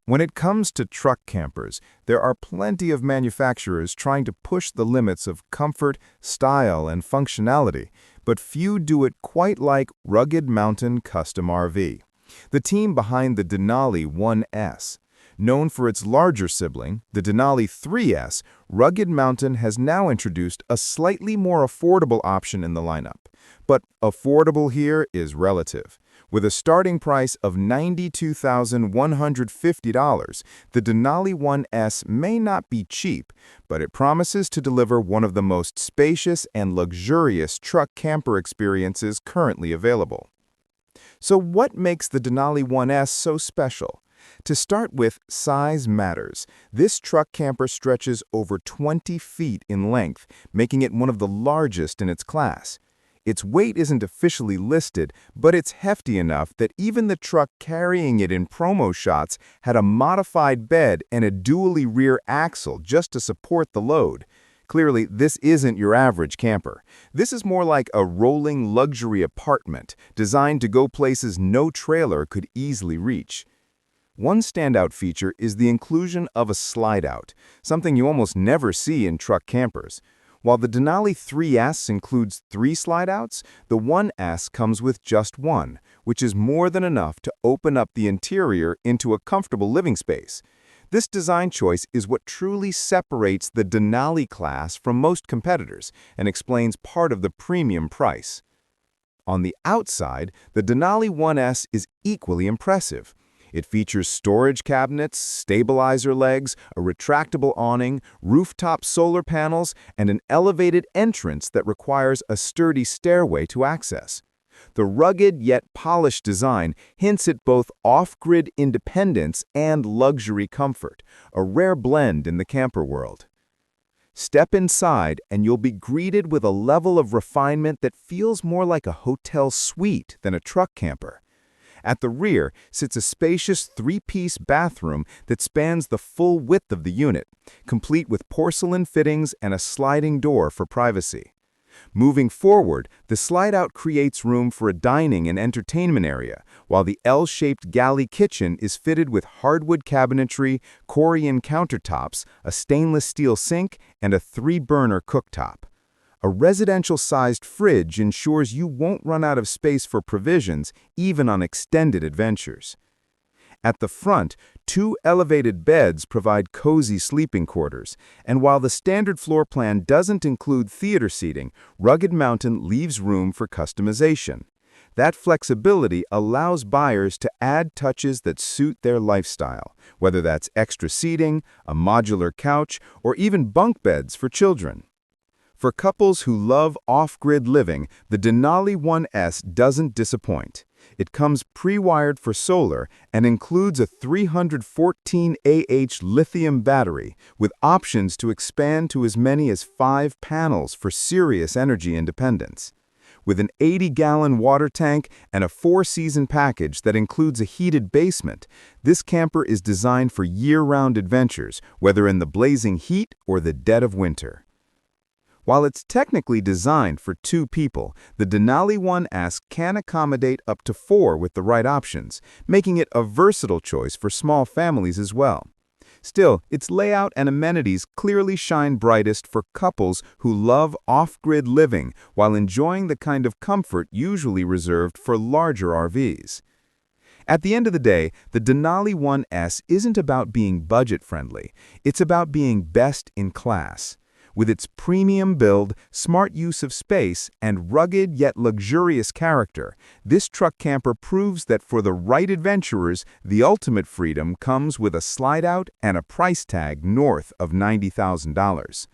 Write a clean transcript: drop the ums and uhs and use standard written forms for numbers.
When it comes to truck campers, there are plenty of manufacturers trying to push the limits of comfort, style, and functionality, but few do it quite like Rugged Mountain Custom RV. The team behind the Denali 1S. Known for its larger sibling, the Denali 3S, Rugged Mountain has now introduced a slightly more affordable option in the lineup. But affordable here is relative. With a starting price of $92,150, the Denali 1S may not be cheap, but it promises to deliver one of the most spacious and luxurious truck camper experiences currently available. So what makes the Denali 1S so special? To start with, size matters. This truck camper stretches over 20 feet in length, making it one of the largest in its class. Its weight isn't officially listed, but it's hefty enough that even the truck carrying it in promo shots had a modified bed and a dually rear axle just to support the load. Clearly, this isn't your average camper. This is more like a rolling luxury apartment, designed to go places no trailer could easily reach. One standout feature is the inclusion of a slide-out, something you almost never see in truck campers. While the Denali 3S includes 3 slide-outs, the 1S comes with just one, which is more than enough to open up the interior into a comfortable living space. This design choice is what truly separates the Denali class from most competitors and explains part of the premium price. On the outside, the Denali 1S is equally impressive. It features storage cabinets, stabilizer legs, a retractable awning, rooftop solar panels, and an elevated entrance that requires a sturdy stairway to access. The rugged yet polished design hints at both off-grid independence and luxury comfort, a rare blend in the camper world. Step inside and you'll be greeted with a level of refinement that feels more like a hotel suite than a truck camper. At the rear sits a spacious 3-piece bathroom that spans the full width of the unit, complete with porcelain fittings and a sliding door for privacy. Moving forward, the slide-out creates room for a dining and entertainment area, while the L-shaped galley kitchen is fitted with hardwood cabinetry, Corian countertops, a stainless steel sink, and a 3-burner cooktop. A residential-sized fridge ensures you won't run out of space for provisions, even on extended adventures. At the front, 2 elevated beds provide cozy sleeping quarters, and while the standard floor plan doesn't include theater seating, Rugged Mountain leaves room for customization. That flexibility allows buyers to add touches that suit their lifestyle, whether that's extra seating, a modular couch, or even bunk beds for children. For couples who love off-grid living, the Denali 1S doesn't disappoint. It comes pre-wired for solar and includes a 314 lithium battery with options to expand to as many as 5 panels for serious energy independence. With an 80-gallon water tank and a 4-season package that includes a heated basement, this camper is designed for year-round adventures, whether in the blazing heat or the dead of winter. While it's technically designed for 2 people, the Denali 1S can accommodate up to 4 with the right options, making it a versatile choice for small families as well. Still, its layout and amenities clearly shine brightest for couples who love off-grid living while enjoying the kind of comfort usually reserved for larger RVs. At the end of the day, the Denali 1S isn't about being budget-friendly, it's about being best in class. With its premium build, smart use of space, and rugged yet luxurious character, this truck camper proves that for the right adventurers, the ultimate freedom comes with a slide-out and a price tag north of $90,000.